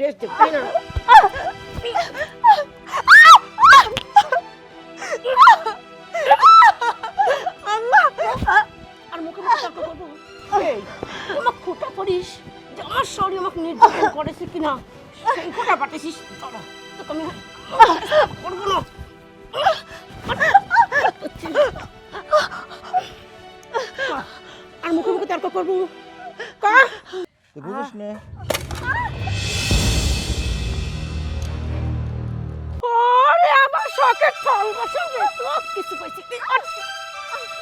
Rest দে তাই না? আর মুখে মুখে তর্ক করবো? এই আমার খোটা পড়িস যে আমার শরীর আমাকে নির্যাতন করেছে কিনা সেই খোটা পাঠিয়েছিস। তোকে আমি করবো না। আর মুখে মুখে তর্ক করবো? বুঝিস না ওরে আমার শখের ফল বসাবে তো কিছু পাইছি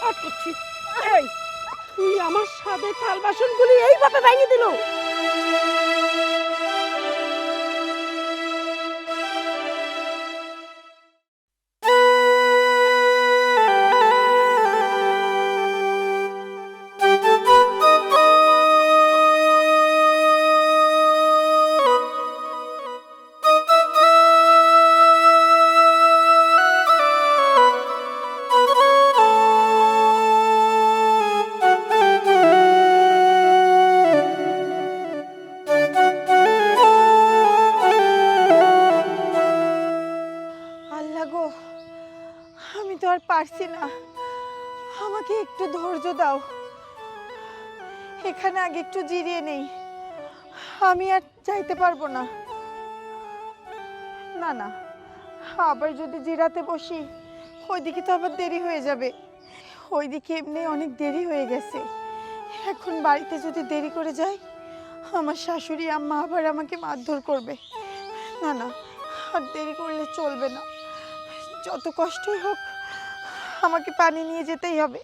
আট করছি। এই তুই আমার সাথে থাল বাসনগুলি এইভাবে ভেঙে দিল। আল্লাহ গো, আমি তো আর পারছি না, আমাকে একটু ধৈর্য দাও। এখানে আগে একটু জিরিয়ে নেই, আমি আর যাইতে পারবো না। না না, আবার যদি জিরাতে বসি ওইদিকে তো আবার দেরি হয়ে যাবে। ওইদিকে এমনি অনেক দেরি হয়ে গেছে, এখন বাড়িতে যদি দেরি করে যাই আমার শাশুড়ি আম্মা আবার আমাকে মারধর করবে। না না, আর দেরি করলে চলবে না, যত কষ্টই হোক আমাকে পানি নিয়ে যেতেই হবে।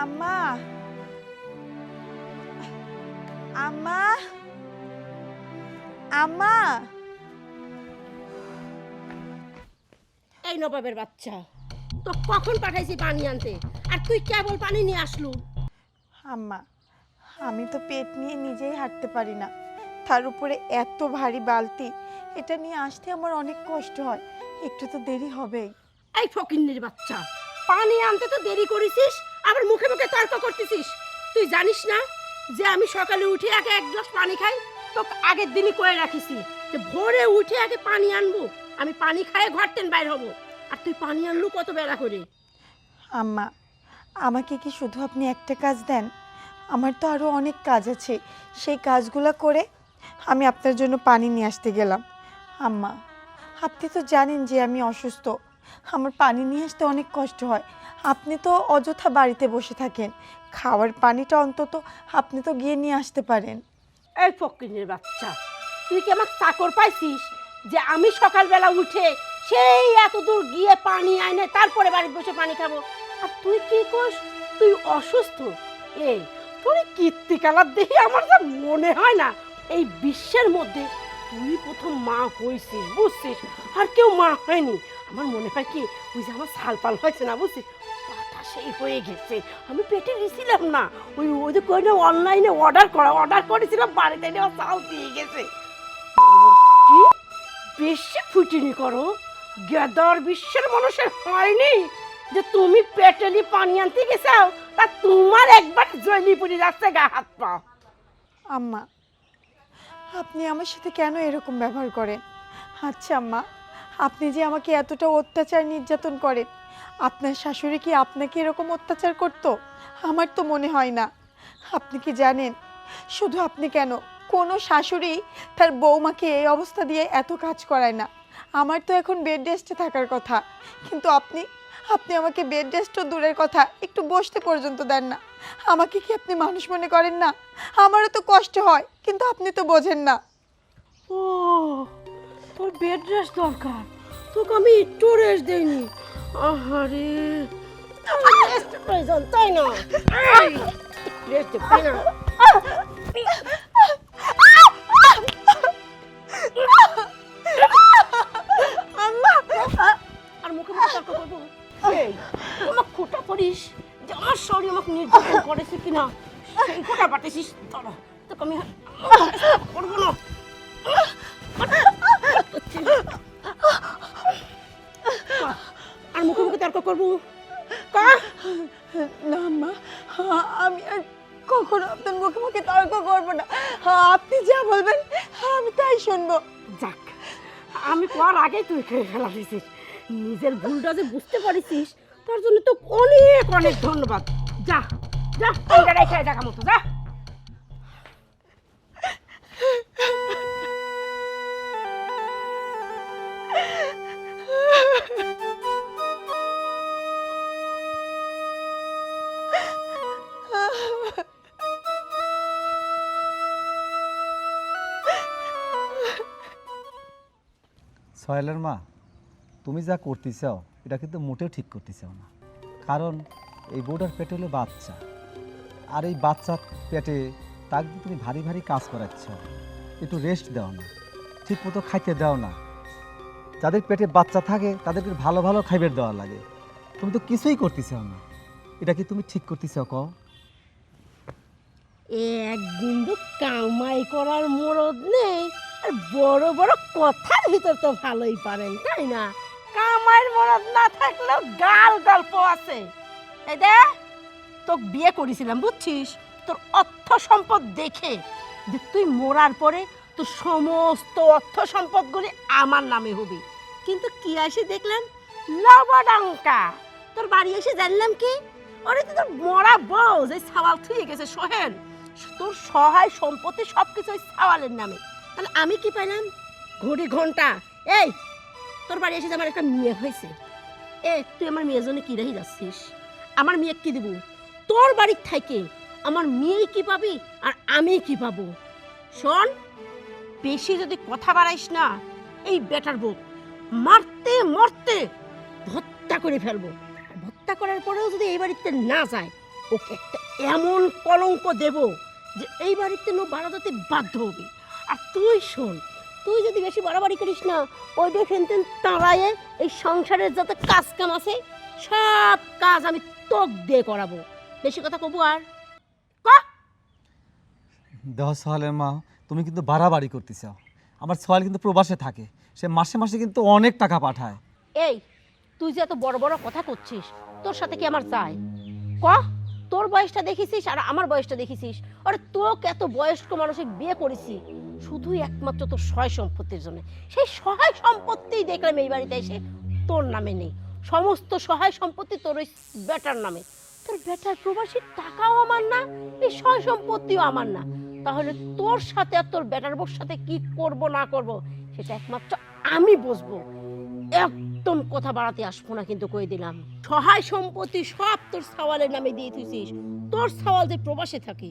আম্মা, আম্মা, আম্মা। এই নবাবের বাচ্চা, তো কখন পাঠাইছি পানি আনতে আর তুই কেবল পানি নিয়ে আসলু? আম্মা, আমি তো পেট নিয়ে নিজেই হাঁটতে পারি না, তার উপরে এত ভারী বালতি, এটা নিয়ে আসতে আমার অনেক কষ্ট হয়, একটু তো দেরি হবেই। এই ফকিন্নির বাচ্চা, পানি আনতে তো দেরি করেছিস, আবার মুখে মুখে তর্ক করতেছিস। তুই জানিস না যে আমি সকালে উঠে আগে এক গ্লাস পানি খাই? তো আগের দিনই কয়ে রাখিছি যে ভোরে উঠে আগে পানি আনবো, আমি পানি খাই ঘর থেকে বাইর হবো, আর তুই পানি আনলু কত বেলা করে। আম্মা, আমাকে কি শুধু আপনি একটা কাজ দেন? আমার তো আরও অনেক কাজ আছে, সেই কাজগুলো করে আমি আপনার জন্য পানি নিয়ে আসতে গেলাম। আম্মা, আপনি তো জানেন যে আমি অসুস্থ, আমার পানি নিয়ে আসতে অনেক কষ্ট হয়। আপনি তো অযথা বাড়িতে বসে থাকেন, খাওয়ার পানিটা অন্তত আপনি তো গিয়ে নিয়ে আসতে পারেন। এই ফকিন্নির বাচ্চা, তুই কি আমার চাকর পাইছিস যে আমি সকালবেলা উঠে সেই এত দূর গিয়ে পানি আনে তারপরে বাড়িতে বসে পানি খাবো? আর তুই কি করিস? তুই অসুস্থ। এই তোর কীর্তিকালার দেখে আমার যা মনে হয় না এই বিশ্বের মধ্যে তুই প্রথম মা হয়েছিস, বুঝছিস? আর কেউ মা হয়নি। আমার মনে হয় কি ওই যে আমার সালপাল হয়েছে না, বুঝছিস, পাটা সেই হয়ে গেছে। আমি পেটে দিছিলাম না, ওই ওই যে কই না অনলাইনে অর্ডার করেছিলাম, বাড়িতে এনে চাল দিয়ে গেছে। কি বেশি ফুটিনি করো, গেদার বিশ্বের মানুষের হয়নি যে তুমি পেটেলি পানি আনতে গেছাও তা তোমার একবার জয়নি পুরি যাচ্ছে গা হাত পা। আম্মা, আপনি আমার সাথে কেন এরকম ব্যবহার করেন? আচ্ছা আম্মা, আপনি যে আমাকে এতটা অত্যাচার নির্যাতন করেন, আপনার শাশুড়ি কি আপনাকে এরকম অত্যাচার করতো? আমার তো মনে হয় না। আপনি কি জানেন, শুধু আপনি কেন, কোনো শাশুড়ি তার বৌমাকে এই অবস্থা দিয়ে এত কাজ করায় না। আমার তো এখন বেড রেস্টে থাকার কথা, কিন্তু আপনি আপনি আমাকে বেড রেস্টও দূরের কথা, একটু বসতে পর্যন্ত দেন না। আমাকে কি আপনি মানুষ মনে করেন না? আমারও তো কষ্ট হয়, কিন্তু আপনি তো বোঝেন না। ও, তোর বেড রেস্ট দরকার, তোকে আমি একটু রেস্ট দেইনি। আহারে, রেস্ট প্রয়োজন তাই না? রেস্ট তাই না? আর মুখে মুখে তর্ক করবো? এই, আমার খোটা পড়িস যে আমার শরীর আমাকে নির্যাতন করেছে কিনা সেই খোটা পাঠিয়েছিস তোরা, তোকে আমি করবো না। আর মুখে মুখে তর্ক করবো? না আম্মা, আমি আর কখনো আপনার মুখে মুখে তর্ক করবো না। আপনি যা বলবেন আমি তাই শুনবো। যাক, আমি পর আগেই তুই খেয়ে ফেলা দিছিস। নিজের ভুলটা যে বুঝতে পারিস তার জন্য তো অনেক অনেক ধন্যবাদ। যা যা, জায়গায় খেয়ে দেখা মতো যা। সোহেলের মা, তুমি যা করতে চাও এটা কিন্তু মোটেও ঠিক করতে চাও না। কারণ এই বউটার পেটে হলো বাচ্চা, আর এই বাচ্চার পেটে তাকে তুমি ভারী ভারী কাজ করাচ্ছ, একটু রেস্ট দাও না, ঠিক মতো খাইতে দাও না। যাদের পেটে বাচ্চা থাকে তাদেরকে ভালো ভালো খাইবার দেওয়া লাগে, তুমি তো কিছুই করতে চাও না। এটা কি তুমি ঠিক করতে চাও কও? একদিন তো কামাই করার মরদ নেই, আর বড় বড় কথার ভিতর তো ভালোই পারেন তাই না? কামাইয়ের মরদ না থাকলেও গাল গল্প আছে। এই দে, তোকে বিয়ে করেছিলাম বুঝছিস, তোর অর্থ সম্পদ দেখে যে তুই মরার পরে তোর সমস্ত অর্থ সম্পদগুলি আমার নামে হবে। কিন্তু কি আসে দেখলাম লবডঙ্কা, তোর বাড়ি এসে জানলাম কি ওরে তো তোর মরা বউ যে সাওয়াল থুয়ে গেছে সোহেল, তোর সহায় সম্পত্তি সবকিছু ওই সাওয়ালের নামে। তাহলে আমি কি পাইলাম? ঘড়ি ঘন্টা। এই, তোর বাড়ি এসে যে আমার একটা মেয়ে হয়েছে, তুই আমার মেয়ের জন্য কি রেখে যাচ্ছিস? আমার মেয়ে কি দেবো? তোর বাড়ির থেকে আমার মেয়ে কি পাবি আর আমি কি পাবো? শোন, বেশি যদি কথা বাড়াইস না, এই বেটার বউ মারতে মরতে হত্যা করে ফেলবো। হত্যা করার পরেও যদি এই বাড়িতে না যায়, ওকে একটা এমন কলঙ্ক দেব যে এই বাড়িতে নো বাড়াতে বাধ্য হবে। আর তুই শোন, তুই যদি বেশি বাড়াবাড়ি করিস না, ওই দেখেন তাড়ায়ে এই সংসারের যত কাজ কাম আছে সব কাজ আমি তোক দিয়ে করাবো। বেশি কথা কবু আর ক। দেহ সোহেলের মা, তুমি কিন্তু বাড়াবাড়ি করতে চাও। আমার সোহেল কিন্তু প্রবাসে থাকে, সে মাসে মাসে কিন্তু অনেক টাকা পাঠায়। এই, তুই যে এত বড় বড় কথা করছিস, তোর সাথে কি আমার চাই? ক, তোর বয়সটা দেখেছিস আর আমার বয়সটা দেখেছিস? আরে তোকে এত বয়স্ক মানুষের বিয়ে করেছি শুধু একমাত্র তোর সহায় সম্পত্তির জন্য। সেই সহায় সম্পত্তি দেখলাম এই বাড়িতে এসে তোর নামে নেই, সমস্ত সহায় সম্পত্তি তোর ওই বেটার নামে। তোর বেটার প্রবাসীর টাকাও আমার না, এই সহায় সম্পত্তিও আমার না। তাহলে তোর সাথে আর তোর বেটার বউর সাথে কি করব না করব সেটা একমাত্র আমি বুঝবো। একদম কথা বাড়াতে আসবো না কিন্তু কই দিলাম। সহায় সম্পত্তি সব তোর সাওয়ালের নামে দিয়ে দিয়েছিস। তোর সাওয়াল যে প্রবাসে থাকে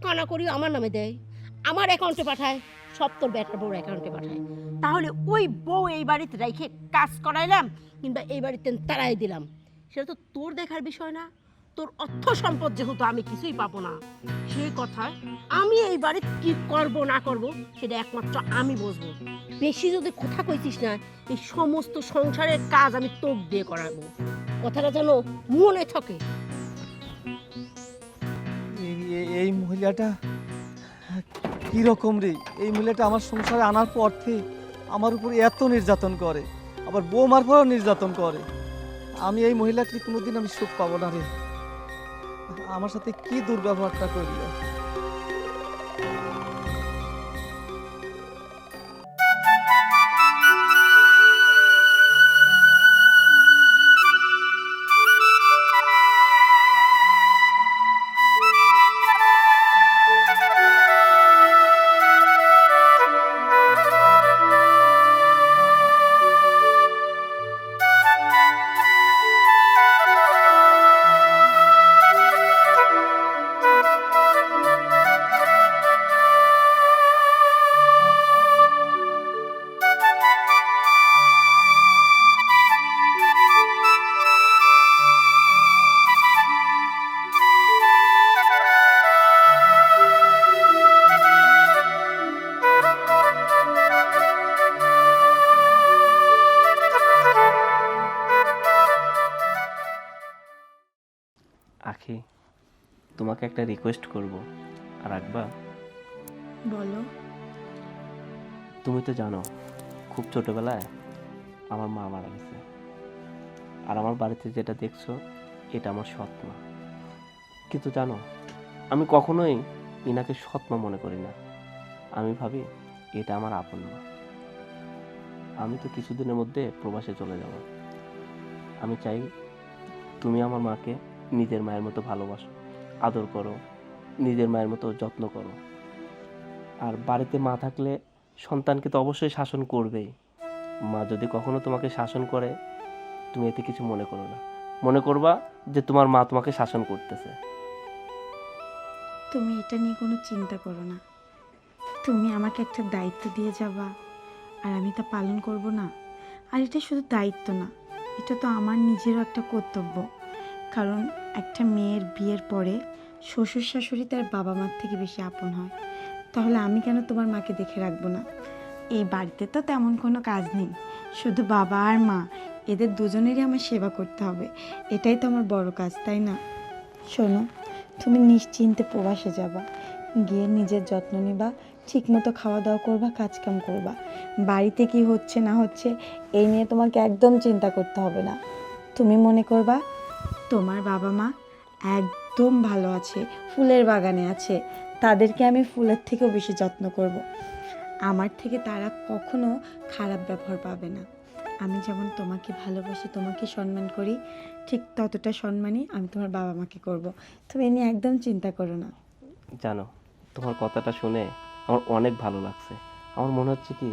কানা করি আমার নামে দেয়, আমার অ্যাকাউন্টে পাঠায়, সব তোর বেটার বউর অ্যাকাউন্টে পাঠায়। তাহলে ওই বউ এই বাড়িতে রেখে কাজ করাইলাম কিংবা এই বাড়িতে তাড়াই দিলাম, সেটা তো তোর দেখার বিষয় না। তোর অর্থ সম্পদ যেহেতু আমি কিছুই পাবো না, সেই কথায় আমি এই বাড়িতে কি করব না করব সেটা একমাত্র আমি বুঝবো। বেশি যদি কথা কইছিস না, এই সমস্ত সংসারের কাজ আমি তোক দিয়ে করাবো, কথাটা যেন মনে থাকে। এই মহিলাটা কিরকম রে? এই মহিলাটা আমার সংসারে আনার পর থেকে আমার উপর এত নির্যাতন করে, আবার বৌমার পরও নির্যাতন করে। আমি এই মহিলাকে কোনোদিন আমি সুখ পাবো না রে। আমার সাথে কি দুর্ব্যবহারটা করলো। আখি, তোমাকে একটা রিকোয়েস্ট করব, রাখবা? বলো। তুমি তো জানো খুব ছোটবেলায় আমার মা মারা গেছে, আর আমার বাড়িতে যেটা দেখছো এটা আমার সৎ মা। কিন্তু জানো, আমি কখনোই ইনাকে সৎ মা মনে করি না। আমি ভাবি এটা আমার আপন মা। আমি তো কিছুদিনের মধ্যে প্রবাসে চলে যাব। আমি চাই তুমি আমার মাকে নিজের মায়ের মতো ভালোবাসো, আদর করো, নিজের মায়ের মতো যত্ন করো। আর বাড়িতে মা থাকলে সন্তানকে তো অবশ্যই শাসন করবেই। মা যদি কখনো তোমাকে শাসন করে, তুমি এতে কিছু মনে করো না। মনে করবা যে তোমার মা তোমাকে শাসন করতেছে। তুমি এটা নিয়ে কোনো চিন্তা করো না। তুমি আমাকে একটা দায়িত্ব দিয়ে যাবা, আর আমি তা পালন করব না। আর এটা শুধু দায়িত্ব না, এটা তো আমার নিজেরও একটা কর্তব্য। কারণ একটা মেয়ের বিয়ের পরে শ্বশুর শাশুড়ি তার বাবা মার থেকে বেশি আপন হয়। তাহলে আমি কেন তোমার মাকে দেখে রাখবো না? এই বাড়িতে তো তেমন কোনো কাজ নেই, শুধু বাবা আর মা, এদের দুজনেরই আমার সেবা করতে হবে। এটাই তো আমার বড় কাজ, তাই না? শোনো, তুমি নিশ্চিন্তে প্রবাসে যাবা, গিয়ে নিজের যত্ন নিবা, ঠিকমতো খাওয়া দাওয়া করবা, কাজকাম করবা। বাড়িতে কি হচ্ছে না হচ্ছে এই নিয়ে তোমাকে একদম চিন্তা করতে হবে না। তুমি মনে করবা তোমার বাবা মা একদম ভালো আছে, ফুলের বাগানে আছে, তাদেরকে আমি ফুলের থেকেও বেশি যত্ন করব। আমার থেকে তারা কখনো খারাপ ব্যবহার পাবে না। আমি যেমন তোমাকে ভালোবাসি, তোমাকে সম্মান করি, ঠিক ততটা সম্মানই আমি তোমার বাবা মাকে করব। তুমি এ নিয়ে একদম চিন্তা করো না। জানো, তোমার কথাটা শুনে আমার অনেক ভালো লাগছে। আমার মনে হচ্ছে কি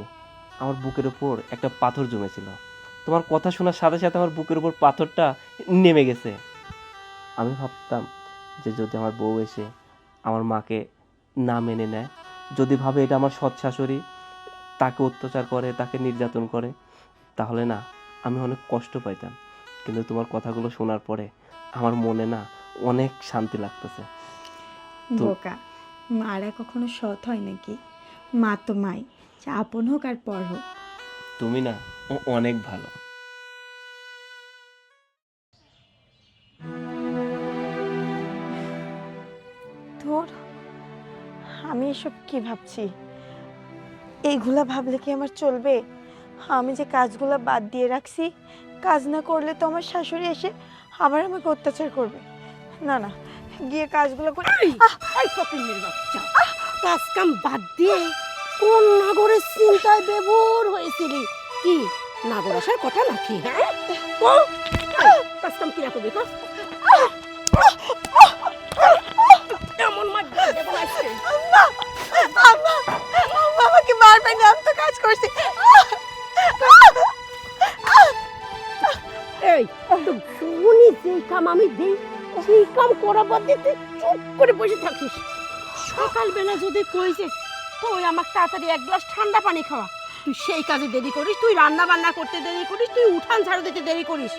আমার বুকের উপর একটা পাথর জমেছিল। তোমার কথা শোনার সাথে সাথে আমার বুকের উপর পাথরটা নেমে গেছে। আমি ভাবতাম যে যদি আমার বউ এসে আমার মাকে না মেনে নেয়, যদি ভাবে এটা আমার সৎ শাশুড়ি, তাকে অত্যাচার করে, তাকে নির্যাতন করে, তাহলে না আমি অনেক কষ্ট পাইতাম। কিন্তু তোমার কথাগুলো শোনার পরে আমার মনে না অনেক শান্তি লাগতেছে। বোকা, মারা কখনো সৎ হয় নাকি? মা তো মাই, সে আপন হোক আর পর হোক। তুমি না অনেক ভালো। ধুর, আমি এসব কি ভাবছি? এইগুলা ভাবলে কি আমার চলবে? আমি যে কাজগুলা বাদ দিয়ে রাখছি, কাজ না করলে তো আমার শাশুড়ি এসে আবার আমাকে অত্যাচার করবে। না না, গিয়ে কাজগুলো করে। এই ফকিন্নির বাচ্চা, কাজ কাম বাদ দিয়ে কোন নাগরের চিন্তায় বেভোর হয়েছিলি? কি নাগর আসার কথা নাকি? হ্যাঁ, ও কাজ কাম কিরা করবি? এমন মাঝে দেবো আজকে। আম্মা, আম্মা, আম্মা আমাকে মারবে না, আমি তো কাজ করছি। এই শুনি যেই কাম আমি দিই সেই কাম করা বাদ দিয়ে তুই চুপ করে বসে থাকিস। সকালবেলা যদি কই যে তুই আমাকে তাড়াতাড়ি এক গ্লাস ঠান্ডা পানি খাওয়া, তুই সেই কাজে দেরি করিস, তুই রান্না বান্না করতে দেরি করিস, তুই উঠান ঝাড়ু দিতে দেরি করিস।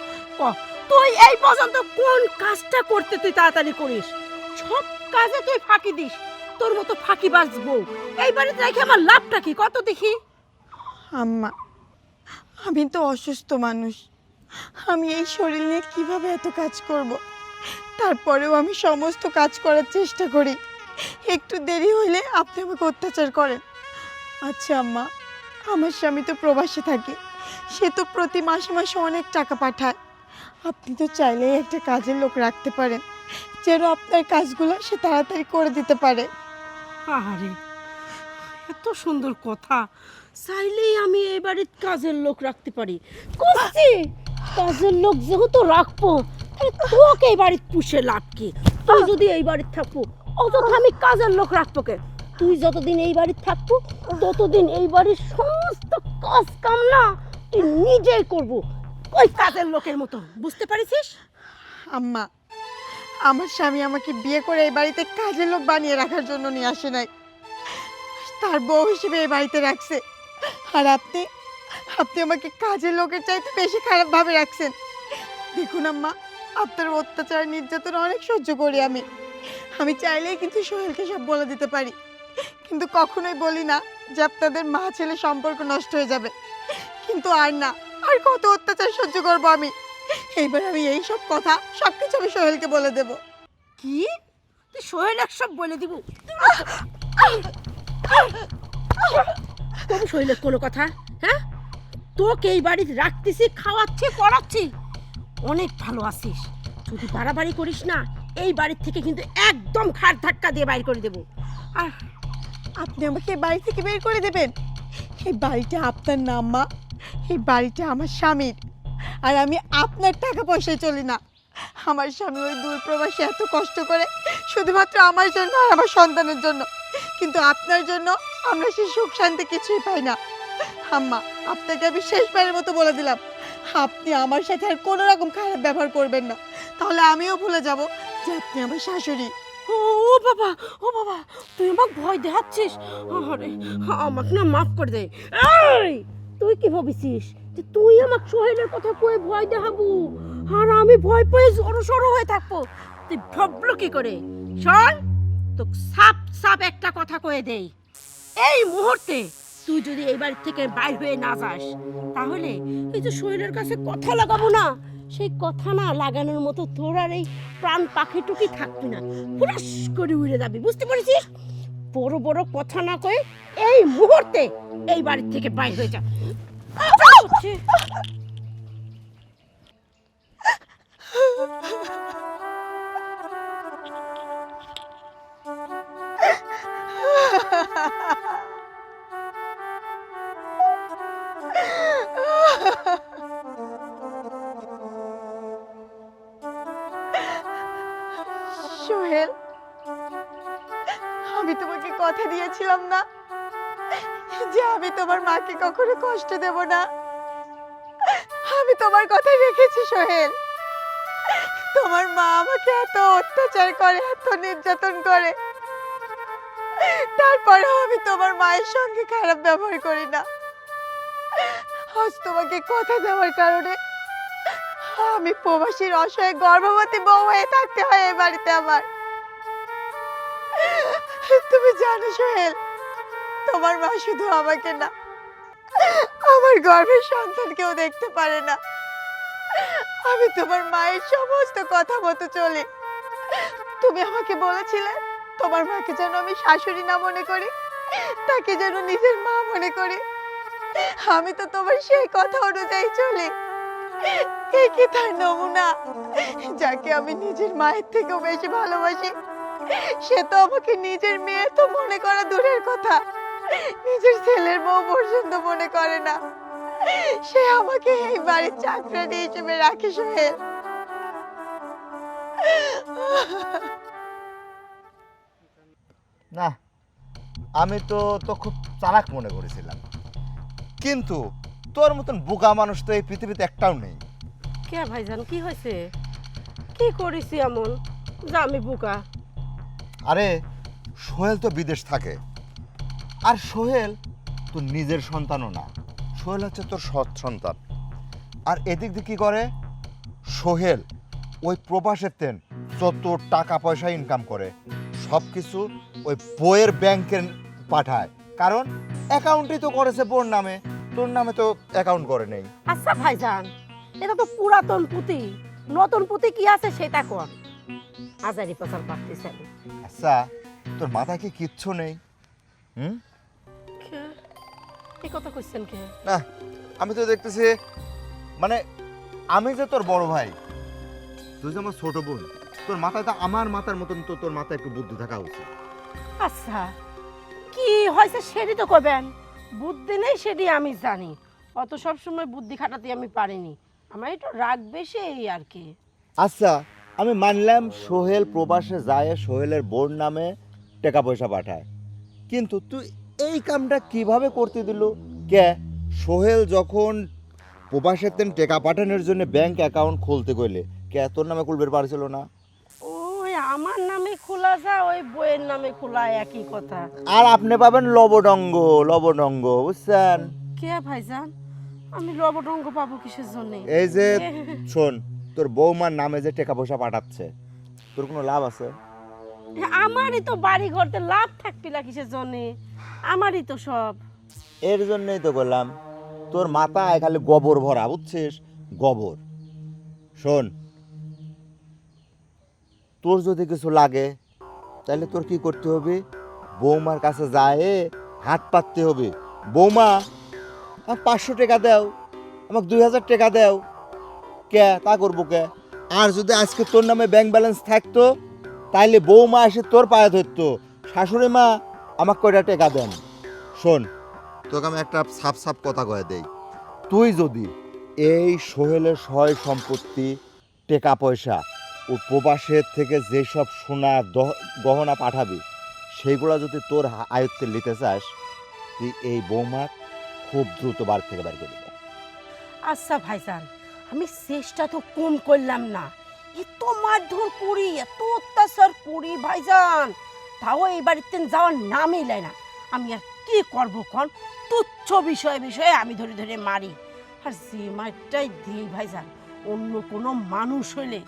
তুই এই পর্যন্ত কোন কাজটা করতে তুই তাড়াতাড়ি করিস? সব কাজে তুই ফাঁকি দিস। তোর মতো ফাঁকিবাজ বউ এই বাড়িতে রেখে আমার লাভটা কি কত দেখি? আম্মা, আমি তো অসুস্থ মানুষ, আমি এই শরীর নিয়ে কিভাবে এত কাজ করব? তারপরেও আমি সমস্ত কাজ করার চেষ্টা করি। একটু দেরি হইলে আপনি আমাকে অত্যাচার করেন। আচ্ছা আম্মা, আমার স্বামী তো প্রবাসে থাকে, সে তো প্রতি মাসে মাসে অনেক টাকা পাঠায়। আপনি তো চাইলেই একটা কাজের লোক রাখতে পারেন, যেন আপনার কাজগুলো সে তাড়াতাড়ি করে দিতে পারে। আরে এত সুন্দর কথা, চাইলেই আমি এই বাড়ির কাজের লোক রাখতে পারি। করছি, কাজের লোক যেহেতু রাখবো, তাহলে তোকে এই বাড়ির পুষে লাভ কি? তুই যদি এই বাড়ির থাকবো, অযথা আমি কাজের লোক রাখবো কে? তুই যতদিন এই বাড়ির থাকবো, ততদিন এই বাড়ির সমস্ত কাজ কাম না তুই নিজেই করবো, ওই কাজের লোকের মতো। বুঝতে পারিস? আম্মা, আমার স্বামী আমাকে বিয়ে করে এই বাড়িতে কাজের লোক বানিয়ে রাখার জন্য নিয়ে আসে নাই, তার বউ হিসেবে এই বাড়িতে রাখছে। আর আপনি আপনি আমাকে কাজের লোকের চাইতে বেশি খারাপভাবে রাখছেন। দেখুন আম্মা, আপনার অত্যাচার নির্যাতন অনেক সহ্য করি আমি। আমি চাইলেই কিন্তু সোহেলকে সব বলে দিতে পারি, কিন্তু কখনোই বলি না যে আপনাদের মা ছেলে সম্পর্ক নষ্ট হয়ে যাবে। কিন্তু আর না, আর কত অত্যাচার সহ্য করব আমি। এইবার আমি এই সব কথা সবকিছু আমি সোহেলকে বলে দেব। কি তুই সোহেল সব বলে দিব? তবু শৈলের কোনো কথা? হ্যাঁ, তোকে এই বাড়িতে রাখতেছি, খাওয়াচ্ছি, পড়াচ্ছি, অনেক ভালো আছিস। যদি বাড়াবাড়ি করিস না, এই বাড়ির থেকে কিন্তু একদম ঘাড় ধাক্কা দিয়ে বাইর করে দেবো। আর আপনি আমাকে এই বাড়ি থেকে বের করে দেবেন? এই বাড়িটা আপনার নাম মা, এই বাড়িটা আমার স্বামীর। আর আমি আপনার টাকা পয়সায় চলি না। আমার স্বামী ওই দূর প্রবাসে এত কষ্ট করে শুধুমাত্র আমার জন্য আর আমার সন্তানের জন্য, কিন্তু আপনার জন্য আমরা সেই সুখ শান্তি কিছুই পাই না। আম্মা, আপনাকে আমি শেষবারের মতো বলে দিলাম, আপনি আমার সাথে আর কোনো রকম খারাপ ব্যবহার করবেন না, তাহলে আমিও ভুলে যাব যে আপনি আমার শাশুড়ি। ও বাবা, ও বাবা, তুই আমাকে ভয় দেখাচ্ছিস? আরে আমাকে না মাফ করে দে। এই তুই কি ভাবিছিস যে তুই আমাকে সোহেলের কথা কয়ে ভয় দেখাবো আর আমি ভয় পেয়ে জড়সড় হয়ে থাকবো? তুই ভাবলো কি করে? শোন, তো সাপ সাপ একটা কথা কয়ে দেই, এই মুহূর্তে তুই যদি এই বাড়ি থেকে বাইর হয়ে না যাস, তাহলে এই যে সোহেলের কাছে কথা লাগাবো না, সেই কথা না লাগানোর মতো তোর আর এই প্রাণ পাখিটুকি থাকবি না, ফুরাস করে উড়ে যাবি। বুঝতে পেরেছিস? বড় বড় কথা না কয়ে এই মুহূর্তে এই বাড়ি থেকে বাইর হয়ে যা। সোহেল, আমি তোমাকে কথা দিয়েছিলাম না যে আমি তোমার মাকে কখনো কষ্ট দেব না। আমি তোমার কথা রেখেছি সোহেল। তোমার মা আমাকে এত অত্যাচার করে, এত নির্যাতন করে, তারপরেও আমি তোমার মায়ের সঙ্গে খারাপ ব্যবহার করি না। আজ তোমাকে কথা দেওয়ার কারণে আমি প্রবাসীর অসহায় গর্ভবতী বউ হয়ে থাকতে হয় এই বাড়িতে আমার। তুমি জানো সোহেল, তোমার মা শুধু আমাকে না, আমার গর্ভের সন্তানকেও দেখতে পারে না। আমি তোমার মায়ের সমস্ত কথা মতো চলি। তুমি আমাকে বলেছিলে তোমার মাকে যেন আমি শাশুড়ি না মনে করি, তাকে যেন নিজের মা মনে করি। আমি তো তোমার সেই কথা অনুযায়ী চলি। কে কি তার নমুনা? যাকে আমি নিজের মায়ের থেকেও বেশি ভালোবাসি, সে তো আমাকে নিজের মেয়ে তো মনে করা দূরের কথা, নিজের ছেলের বউ পর্যন্ত মনে করে না। সে আমাকে এই বাড়ির চাকরানি হিসেবে রাখে সোহেল। না, আমি তো তো খুব চালাক মনে করেছিলাম, কিন্তু তোর মতন বোকা মানুষ তো এই পৃথিবীতে একটাও নেই। কে ভাইজান, কি হয়েছে? কি করেছি এমন যে আমি বোকা? আরে সোহেল তো বিদেশ থাকে, আর সোহেল তোর নিজের সন্তানও না, সোহেল হচ্ছে তোর সৎ সন্তান। আর এদিক দিয়ে কি করে সোহেল, ওই প্রবাসের তেন যত টাকা পয়সা ইনকাম করে সব কিছু ওই বইয়ের ব্যাংকে পাঠায়, কারণ অ্যাকাউন্টই তো করেছে বোর নামে, তোর নামে তো অ্যাকাউন্ট করে নেই। আচ্ছা ভাইজান, এটা তো পুরাতন পুঁতি, নতুন পুঁতি কি আছে সেটা কর। আজারি পাচার পারতেছে আমি। আচ্ছা, তোর মাথায় কি কিচ্ছু নেই? হুম, এই কথা কইছেন কে? না আমি তো দেখতেছি, মানে আমি যে তোর বড় ভাই, তুই যে আমার ছোট বোন, তোর মাথায় তো আমার মাথার মতন তো তোর মাথায় একটু বুদ্ধি থাকা উচিত। আচ্ছা কি হয়েছে সেটি তো কবেন। বুদ্ধি নেই সেটি আমি জানি, অত সব সময় বুদ্ধি খাটাতে আমি পারিনি, আমার একটু রাগ বেশি এই আর কি। আচ্ছা আমি মানলাম সোহেল প্রবাসে যায়, সোহেলের বোন নামে টাকা পয়সা পাঠায়, কিন্তু তুই এই কামটা কিভাবে করতে দিল? কে সোহেল যখন প্রবাসের তেন টাকা পাঠানোর জন্য ব্যাংক অ্যাকাউন্ট খুলতে গেলে কে তোর নামে খুলবে পারছিল না? ওই আমার নামে খোলা যা ওই বইয়ের নামে খোলা একই কথা। আর আপনি পাবেন লবডঙ্গ, লবডঙ্গ বুঝছেন? কে ভাইজান, আমি লবডঙ্গ পাবো কিসের জন্য? এই যে শোন, তোর বৌমার নামে যে টাকা পয়সা পাঠাচ্ছে, তোর কোনো লাভ আছে? আমারই তো বাড়ি ঘরতে লাভ থাকবিলা কিসের জন্য, আমারই তো সব। এর জন্যই তো বললাম তোর মাথায় খালি গোবর ভরা, বুঝছিস? গোবর। শোন, তোর যদি কিছু লাগে তাহলে তোর কি করতে হবে? বৌমার কাছে যায় হাত পাততে হবে, বৌমা আমাকে 500 টাকা দাও, আমাকে 2000 টাকা দাও। কে তা করবো কে? আর যদি আজকে তোর নামে ব্যাংক ব্যালেন্স থাকতো তাইলে বৌমা এসে তোর পায়ে ধরতো, শাশুড়ি মা আমাকে কয়টা টাকা দেন। শোন, তোকে আমি একটা সাপ সাপ কথা কয়ে দেই, তুই যদি এই সোহেলের সয় সম্পত্তি, টাকা পয়সা ও প্রবাসের থেকে যেসব সোনা গহনা পাঠাবি সেইগুলো যদি তোর আয়ত্তে নিতে চাস, তুই এই বৌমা খুব দ্রুত বাড়ি থেকে বাড়ি করে দিবি। আচ্ছা ভাইজান, আমি চেষ্টা তো কম করলাম না, এত মারধর করি, এত অত্যাচার করি ভাইজান, তাও এই বাড়িতে যাওয়ার নামই লাই না। আমি আর কি করবো কন, তুচ্ছ বিষয়ে বিষয়ে আমি ধরে ধরে মারি। আর যে মারটাই দিই ভাইজান, অন্য কোনো মানুষ হইলে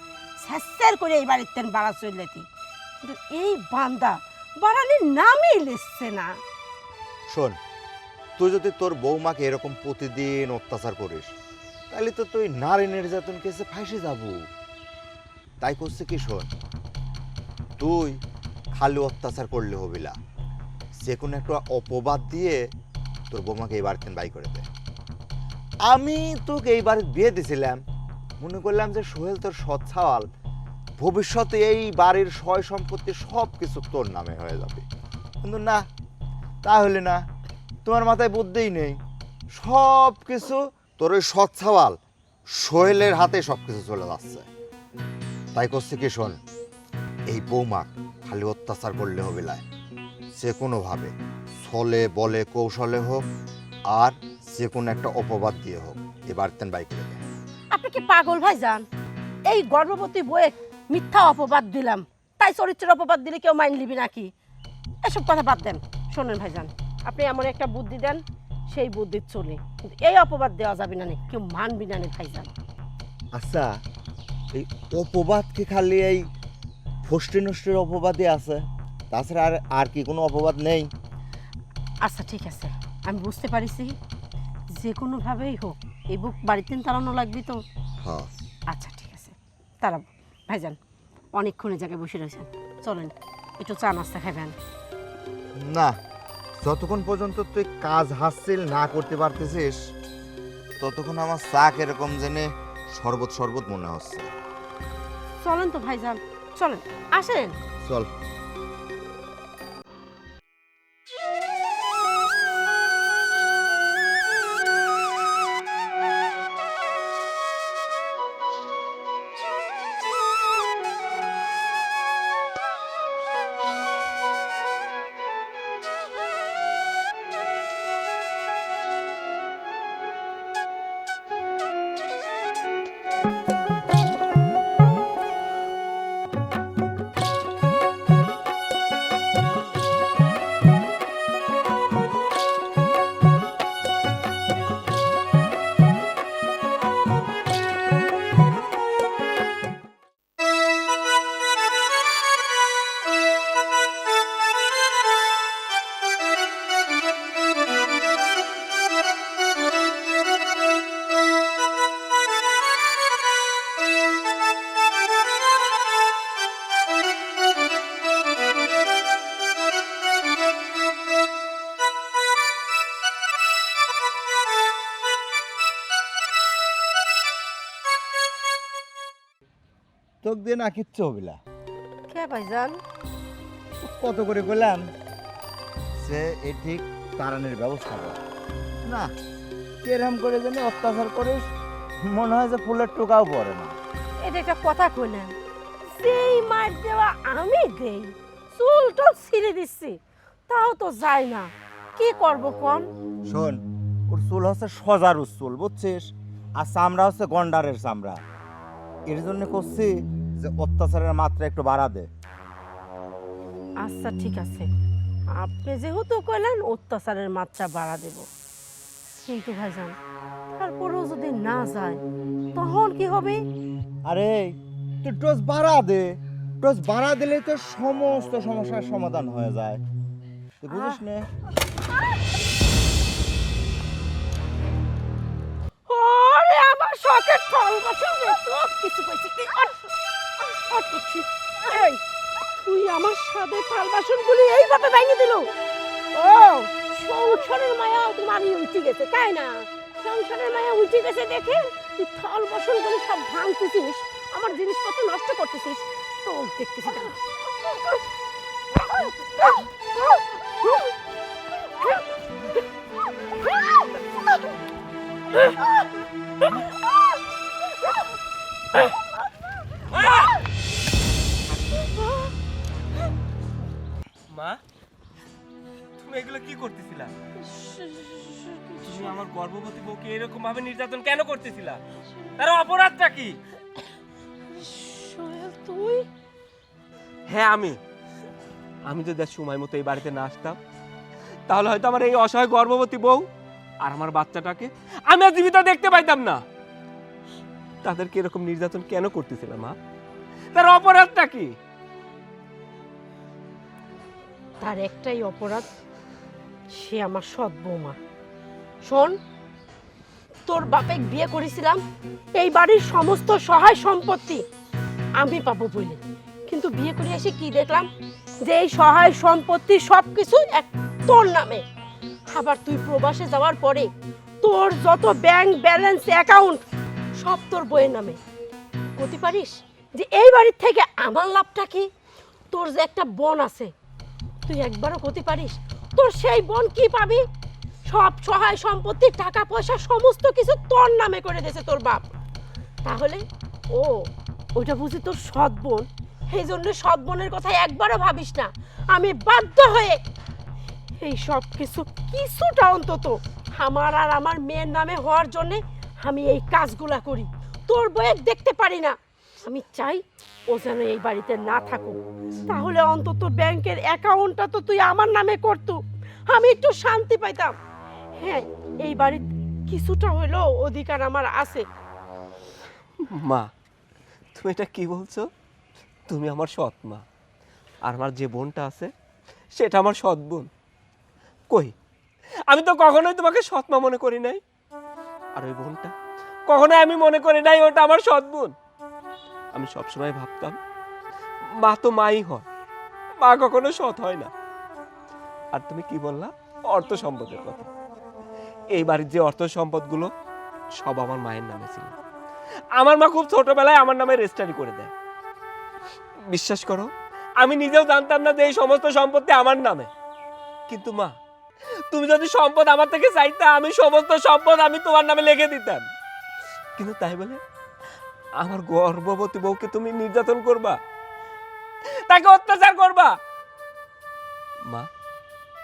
স্যার করে এই বাড়িতে বাড়া চললেতি, কিন্তু এই বান্দা বাড়ানির নামই লেসছে না। শোন, তুই যদি তোর বৌমাকে এরকম প্রতিদিন অত্যাচার করিস তাহলে তো তুই নারী নির্যাতন কেসে ফাঁসে যাব। তাই করছে কি, শোন, তুই খালি অত্যাচার করলে হবে না, যে কোনো একটা অপবাদ দিয়ে তোর বৌমাকে এই বাড়িতে বাই করে দে। আমি তোকে এই বাড়িতে বিয়ে দিছিলাম, মনে করলাম যে সোহেল তোর সৎ ছাওয়াল, ভবিষ্যতে এই বাড়ির সয় সম্পত্তি সব কিছু তোর নামে হয়ে যাবে, কিন্তু না, তাহলে না, তোমার মাথায় বুদ্ধিই নেই, সব কিছু তোর ওই সৎ ছাওয়াল সোহেলের হাতে সব কিছু চলে যাচ্ছে। তাই করছে কি, শোন, এই বৌমা খালি অত্যাচার করলে হবে না, যে কোনোভাবে ছলে বলে কৌশলে হোক আর যে কোনো একটা অপবাদ দিয়ে হোক এ বাড়িতে বাই করে দেয়। আপনি কি পাগল ভাইজান? এই গর্ভবতী বইয়ে মিথ্যা অপবাদ দিলাম, তাই চরিত্রের অপবাদ দিলে কেউ মাইন লিবি নাকি? এসব কথা বাদ দেন। শোনেন ভাইজান, আপনি এমন একটা বুদ্ধি দেন, সেই বুদ্ধির চলে, কিন্তু এই অপবাদ দেওয়া যাবে না, কেউ মানবি না ভাইজান। আচ্ছা, এই অপবাদ কি খালি এই ফষ্টি নষ্টের অপবাদই আছে? তাছাড়া আর আর কি কোনো অপবাদ নেই? আচ্ছা ঠিক আছে, আমি বুঝতে পারিছি, যে কোনোভাবেই হোক এই বুক বাড়িতে তাড়ানো লাগবে তো। হ্যাঁ, আচ্ছা ঠিক আছে, তাড়াবো। ভাইজান অনেকক্ষণ জায়গায় বসে রয়েছেন, চলেন একটু চা নাস্তা খাবেন। না, যতক্ষণ পর্যন্ত তুই কাজ হাসিল না করতে পারতেছিস ততক্ষণ আমার চা এরকম জেনে শরবত শরবত মনে হচ্ছে। চলেন তো ভাইজান, চলেন, আসেন। চল। তোক দিয়ে না কিচ্ছু হবে না। কে ভাইজান? কত করে বললাম সে এ ঠিক তারানের ব্যবস্থা কর না, কেরাম করে যেন অত্যাচার করিস মনে হয় যে ফুলের টোকাও পড়ে না। এটা একটা কথা কইলেন, সেই মার দেওয়া আমি দেই, চুল টুল ছিঁড়ে দিচ্ছি, তাও তো যায় না, কি করব কোন? শোন, ওর চুল হচ্ছে সজার চুল বুঝছিস, আর চামড়া হচ্ছে গন্ডারের চামড়া। এর জন্য করছি যে অত্যাচারের মাত্রা একটু বাড়া দে। আচ্ছা ঠিক আছে, আপনি যেহেতু কইলেন অত্যাচারের মাত্রা বাড়া দেব, কিন্তু ভাইজান তারপরেও যদি না যায় তখন কি হবে? আরে তুই ডোজ বাড়া দে, ডোজ বাড়া দিলে তো সমস্ত সমস্যার সমাধান হয়ে যায়, তুই বুঝিস না? ওরে আমার শখের ফল গাছের ভেতর কিছু পাইছি কি করছি? এই তুই আমার সাথে থাল বাসনগুলি এইভাবে ভেঙে দিল? ও সংসারের মায়া তোমার উঠে গেছে তাই না? সংসারের মায়া উঠে গেছে দেখে তুই থাল বাসনগুলি সব ভাঙতেছিস, আমার জিনিসপত্র নষ্ট করতেছিস, তো দেখতেছি দাঁড়া। মা, তুমি এগুলো কি করতেছিলা? তুমি আমার গর্ভবতী বউকে এরকম ভাবে নির্যাতন কেন করতেছিলা? তার অপরাধটা কি? সোহেল তুই? হ্যাঁ আমি যদি আর সময় মতো এই বাড়িতে না আসতাম, তাহলে হয়তো আমার এই অসহায় গর্ভবতী বউ আর আমার বাচ্চাটাকে আমি আর জীবিত দেখতে পাইতাম না। তাদেরকে এরকম নির্যাতন কেন করতেছিলাম মা? তার অপরাধটা কি? তার একটাই অপরাধ, সে আমার সৎ বৌমা। শোন, তোর বাপে বিয়ে করেছিলাম এই বাড়ির সমস্ত সহায় সম্পত্তি আমি পাবো বলে, কিন্তু বিয়ে করে এসে কি দেখলাম যে এই সহায় সম্পত্তি সবকিছু এক তোর নামে। আবার তুই প্রবাসে যাওয়ার পরে তোর যত ব্যাংক ব্যালেন্স অ্যাকাউন্ট সব তোর বইয়ের নামে। করতে পারিস যে এই বাড়ির থেকে আমার লাভটা কি? তোর যে একটা বোন আছে, তুই একবারও করতে পারিস তোর সেই বোন কি পাবি? সব সহায় সম্পত্তি টাকা পয়সা সমস্ত কিছু তোর নামে করে দিয়েছে তোর বাপ। তাহলে ও ওটা বুঝি তোর সৎ বোন, এই জন্য সৎ বোনের কথা একবারও ভাবিস না। আমি বাধ্য হয়ে এই সব কিছু কিছুটা অন্তত আমার আর আমার মেয়ের নামে হওয়ার জন্যে আমি এই কাজগুলা করি। তোর বউয়ের দেখতে পারি না, আমি চাই ও যেন এই বাড়িতে না থাকুক, তাহলে অন্তত ব্যাংকের অ্যাকাউন্টটা তো তুই আমার নামে করতু, আমি একটু শান্তি পাইতাম। হ্যাঁ, এই বাড়ির কিছুটা হইলেও অধিকার আমার আছে। মা, তুমি এটা কি বলছো? তুমি আমার সৎ মা, আর আমার যে বোনটা আছে সেটা আমার সৎ বোন। কই, আমি তো কখনোই তোমাকে সৎ মা মনে করি নাই। আর ওই বোনটা কখনোই আমি মনে করি নাই ওটা আমার সৎ বোন। আমি সবসময় ভাবতাম মা তো মাই হয়, মা কখনো সৎ হয় না। আর তুমি কি বললা? অর্থ সম্পদের কথা। এই বাড়ির যে অর্থ সম্পদগুলো সব আমার মায়ের নামে ছিল। আমার মা খুব ছোটবেলায় আমার নামে রেজিস্ট্রি করে দেয়। বিশ্বাস করো, আমি নিজেও জানতাম না যে এই সমস্ত সম্পত্তি আমার নামে। কিন্তু মা, তুমি যদি সম্পদ আমার থেকে চাইতা, আমি সমস্ত সম্পদ আমি তোমার নামে লিখে দিতাম। কিন্তু তাই বলে আমার গর্ভবতী বউকে তুমি নির্যাতন করবা, তাকে অত্যাচার করবা। মা,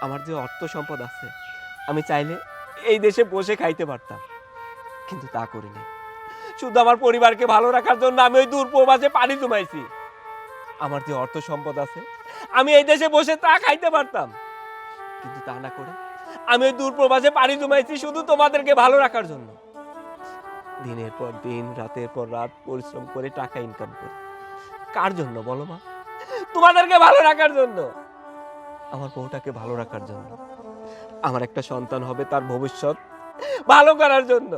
আমার যে অর্থ সম্পদ আছে, আমি চাইলে এই দেশে বসে খাইতে পারতাম, কিন্তু তা করি নাই। শুধু আমার পরিবারকে ভালো রাখার জন্য আমি ওই দূর প্রবাসে পানি জমাইছি। আমার যে অর্থ সম্পদ আছে, আমি এই দেশে বসে তা খাইতে পারতাম, কিন্তু তা না করে আমি ওই দূর প্রবাসে পানি জমাইছি শুধু তোমাদেরকে ভালো রাখার জন্য। দিনের পর দিন, রাতের পর রাত পরিশ্রম করে টাকা ইনকাম করে। কার জন্য বলো মা? তোমাদেরকে ভালো রাখার জন্য, আমার বউটাকে ভালো রাখার জন্য, আমার একটা সন্তান হবে তার ভবিষ্যৎ ভালো করার জন্য।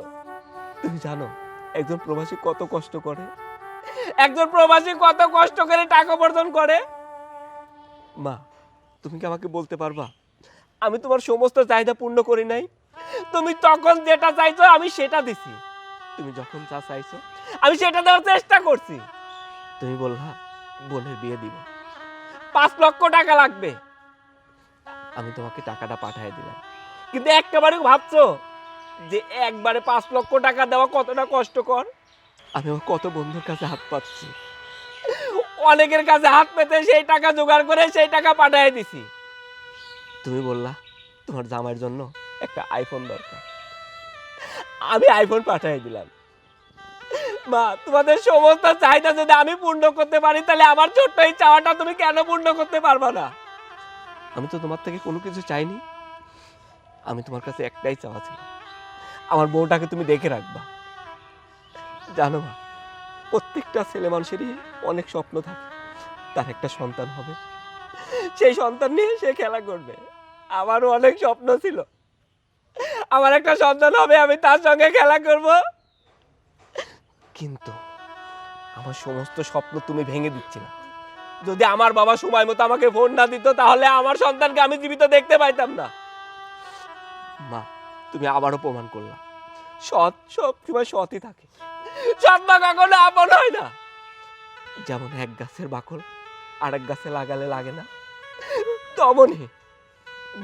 তুমি জানো একজন প্রবাসী কত কষ্ট করে? একজন প্রবাসী কত কষ্ট করে টাকা উপার্জন করে? মা, তুমি কি আমাকে বলতে পারবা আমি তোমার সমস্ত চাহিদা পূর্ণ করি নাই? তুমি তখন যেটা চাইছো আমি সেটা দিছি, তুমি যখন যা চাইছো আমি সেটা দেওয়ার চেষ্টা করছি। তুমি বললা বোনের বিয়ে দিব, 5,00,000 টাকা লাগবে। আমি তোমাকে টাকাটা পাঠিয়ে দিলাম, কিন্তু একবারে ভাবছো যে একবারে 5,00,000 টাকা দেওয়া কতটা কষ্টকর? আমি আমার কত বন্ধুর কাছে হাত পাচ্ছি, অনেকের কাছে হাত পেতে সেই টাকা জোগাড় করে সেই টাকা পাঠিয়ে দিছি। তুমি বললা তোমার জামাইয়ের জন্য একটা আইফোন দরকার, আমি আইফোন পাঠিয়ে দিলাম। মা, তোমাদের সমস্ত চাহিদা যদি আমি পূর্ণ করতে পারি, তাহলে আমার ছোট্ট এই চাওয়াটা তুমি কেন পূর্ণ করতে পারবা না? আমি তো তোমার থেকে কোনো কিছু চাইনি, আমি তোমার কাছে একটাই চাওয়া ছিল, আমার বউটাকে তুমি দেখে রাখবা। জানো মা, প্রত্যেকটা ছেলে মানুষেরই অনেক স্বপ্ন থাকে, তার একটা সন্তান হবে, সেই সন্তান নিয়ে সে খেলা করবে। আমারও অনেক স্বপ্ন ছিল, আমার একটা সন্তান হবে, আমি তার সঙ্গে খেলা করব। কিন্তু আমার সমস্ত স্বপ্ন তুমি ভেঙে দিচ্ছিলে। যদি আমার বাবা সময় মতো আমাকে ফোন না দিত, তাহলে আমার সন্তানকে আমি জীবিত দেখতে পাইতাম না। মা, তুমি আবারও প্রমাণ করলা সৎ সব সময় সৎই থাকে, সৎ মা কখনো আপন হয় না। যেমন এক গাছের বাকল আরেক গাছে লাগালে লাগে না, তেমনই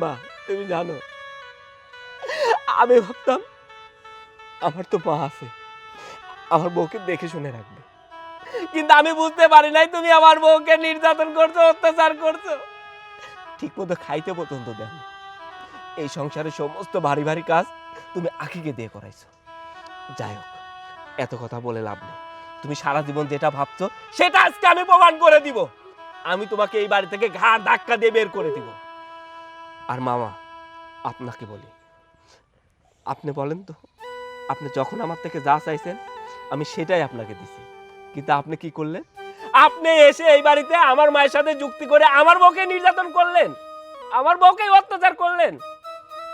মা, তুমি জানো আমি ভাবতাম আমার তো মা আছে, আমার বউকে দেখে শুনে রাখবে, কিন্তু আমি বুঝতে পারি নাই তুমি আমার বউকে নির্যাতন করছো, অত্যাচার করছো, ঠিক মতো খাইতে পর্যন্ত দেন। এই সংসারের সমস্ত ভারী ভারী কাজ তুমি আখিকে দিয়ে করাইছো। যাই হোক, এত কথা বলে লাভ নেই। তুমি সারা জীবন যেটা ভাবছো সেটা আজকে আমি প্রমাণ করে দিব। আমি তোমাকে এই বাড়ি থেকে ঘাড় ধাক্কা দিয়ে বের করে দিব। আর মামা, আপনাকে বলি, আপনি বলেন তো, আপনি যখন আমার থেকে যা চাইছেন আমি সেটাই আপনাকে দিছি, কিন্তু আপনি কি করলেন? আপনি এসে এই বাড়িতে আমার মায়ের সাথে যুক্তি করে আমার বউকে নির্যাতন করলেন, আমার বউকে অত্যাচার করলেন।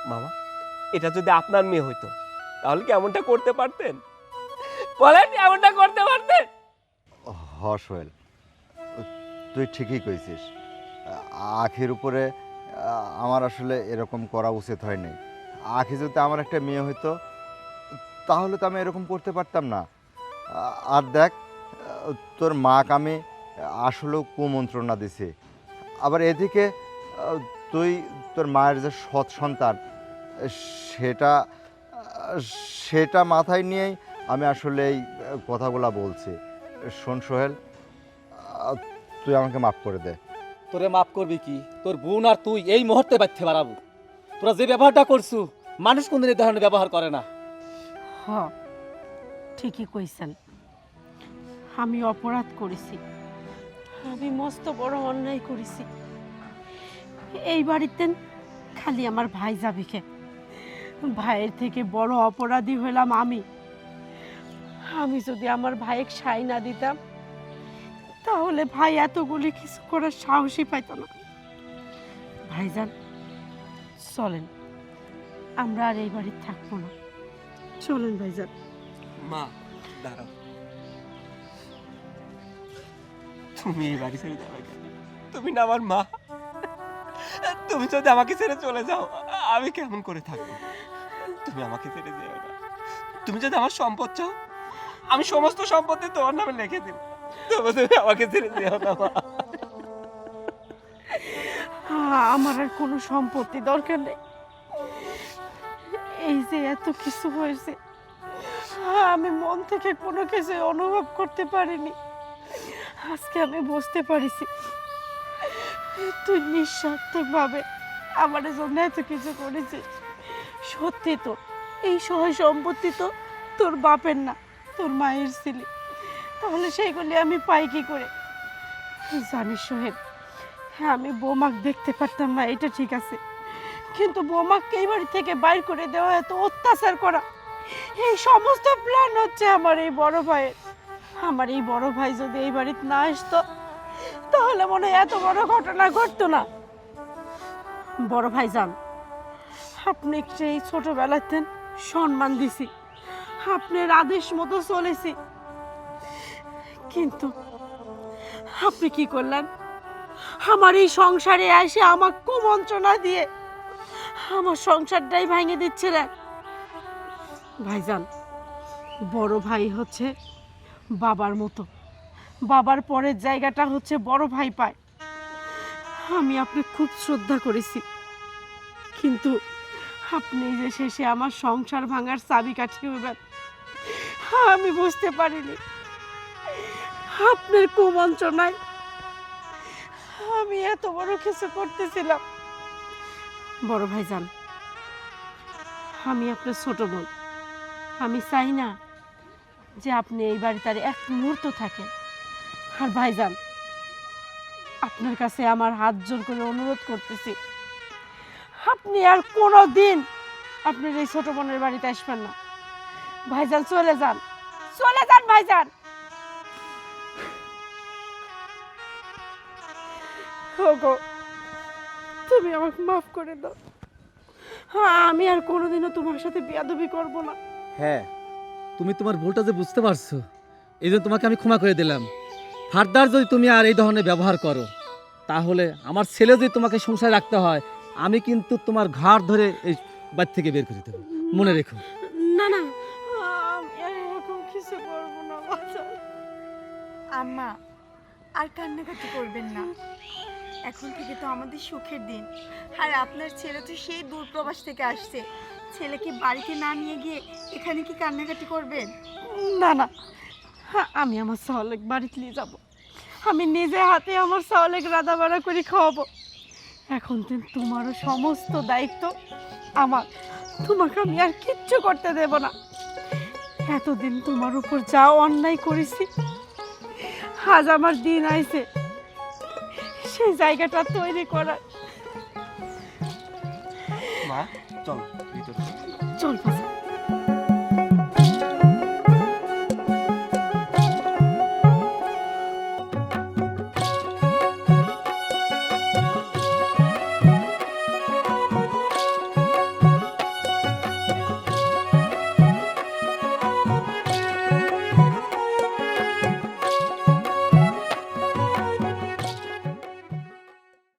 মামা, এটা যদি আপনার মেয়ে হইতো তাহলে কি এমনটা করতে পারতেন? বলেন, এমনটা করতে পারতেন? হ সোহেল, তুই ঠিকই কইছিস। আখির উপরে আমার আসলে এরকম করা উচিত হয়নি। আখি যদি আমার একটা মেয়ে হইতো তাহলে তো আমি এরকম করতে পারতাম না। আর দেখ, তোর মাকে আমি আসলেও কুমন্ত্রণা দিছি। আবার এদিকে তুই তোর মায়ের যে সৎ সন্তান, সেটা সেটা মাথায় নিয়েই আমি আসলে এই কথাগুলা বলছি। শোন সোহেল, তুই আমাকে মাফ করে দে। তোরে মাফ করবি কি? তোর বোন আর তুই এই মুহূর্তে বাচ্চা বাড়াবো। তোরা যে ব্যবহারটা করছু, মানুষ কোনদিন এই ধরনের ব্যবহার করে না। হ, ঠিকই কইছেন, আমি অপরাধ করেছি, আমি মস্ত বড় অন্যায় করেছি। এই বাড়িতে খালি আমার ভাই যাবি কে? ভাইয়ের থেকে বড় অপরাধী হলাম আমি। আমি যদি আমার ভাইকে সাই না দিতাম তাহলে ভাই এতগুলি কিছু করার সাহসই পাইত না। ভাইজান, চলেন, আমরা আর এই বাড়ি থাকবো না, চলেন ভাইজান। মা, দাঁড়াও, তুমি এই বাড়ি ছেড়ে যাবে কেন? তুমি না আমার মা। তুমি যদি আমাকে ছেড়ে চলে যাও আমি কেমন করে থাকবো? তুমি আমাকে ছেড়ে যেও না। তুমি যদি আমার সম্পদ চাও, আমি সমস্ত সম্পত্তি তোমার নামে লিখে দেব। তুমি আমাকে ছেড়ে যেও না মা। আমার আর কোনো সম্পত্তি দরকার নেই। এই যে এত কিছু হয়েছে, আমি মন থেকে কোনো কিছু অনুভব করতে পারিনি। আজকে আমি বুঝতে পারিছি তুই নিঃস্বার্থভাবে আমার জন্য এত কিছু করেছিস। সত্যি তো এই সহায় সম্পত্তি তো তোর বাপের না, তোর মায়ের ছিলি, তাহলে সেইগুলি আমি পাই কি করে? জানিস সোহেল, হ্যাঁ, আমি বৌমাকে দেখতে পারতাম না, এটা ঠিক আছে, কিন্তু বৌমাকে এই বাড়ি থেকে বাইর করে দেওয়া, এত অত্যাচার করা, এই সমস্ত প্ল্যান হচ্ছে আমার এই বড় ভাইয়ের। আমার এই বড় ভাই যদি এই বাড়িতে না আসতো তাহলে মনে হয় এত বড় ঘটনা ঘটতো না। বড় ভাই যান, আপনি সেই ছোটবেলাতে সম্মান দিছি, আপনার আদেশ মতো চলেছি, কিন্তু আপনি কি করলেন? আমার এই সংসারে এসে আমার কুমন্ত্রণা দিয়ে আমার সংসারটাই ভেঙে দিচ্ছিলেন। ভাইজান, বড় ভাই হচ্ছে বাবার মতো, বাবার পরের জায়গাটা হচ্ছে বড় ভাই পায়। আমি আপনাকে খুব শ্রদ্ধা করেছি, কিন্তু আপনি যে শেষে আমার সংসার ভাঙার চাবিকাঠি হইবেন আমি বুঝতে পারিনি। আপনার কুমন্ত্রণায় আমি এত বড় কিছু করতেছিলাম। বড় ভাইজান, আমি আপনার ছোট বোন, আমি চাই না যে আপনি এই বাড়িতে আর এক মুহূর্ত থাকেন। আর ভাইজান, আপনার কাছে আমার হাত জোর করে অনুরোধ করতেছি, আপনি আর কোনো দিন আপনার এই ছোট বোনের বাড়িতে আসবেন না। ভাইজান চলে যান, চলে যান ভাইজান। ওগো, তুমি আমাকে মাফ করে দাও। আমি আর কোনোদিনও তোমার সাথে বেয়াদবি করব না। হ্যাঁ, তুমি তোমার ভুলটা যে বুঝতে পারছো, এই জন্য তোমাকে আমি ক্ষমা করে দিলাম। ফার্দার যদি তুমি আর এই ধরনের ব্যবহার করো, তাহলে আমার ছেলে যদি তোমাকে সংসারে রাখতে হয়, আমি কিন্তু তোমার ঘাড় ধরে এই বাড়ি থেকে বের করে দেবো, মনে রেখো। না না, আমি আর এরকম কিছু করব না ভাইজান। আম্মা, আর কান্নাকাটি করবেন না। এখন থেকে তো আমাদের সুখের দিন। আর আপনার ছেলে তো সেই দূর প্রবাস থেকে আসছে, ছেলেকে বাড়িতে না নিয়ে গিয়ে এখানে কি কান্নাকাটি করবেন? না না, আমি আমার সাওলেক বাড়িতে নিয়ে যাব। আমি নিজে হাতে আমার সাওলেক রাধা বাড়া করে খাওয়াবো। এখন দিন তোমারও সমস্ত দায়িত্ব আমার, তোমাকে আমি আর কিচ্ছু করতে দেব না। এতদিন তোমার উপর যা অন্যায় করেছি, আজ আমার দিন আইছে সেই জায়গাটা তৈরি করার। মা চল ভিতরে। চল বাবা।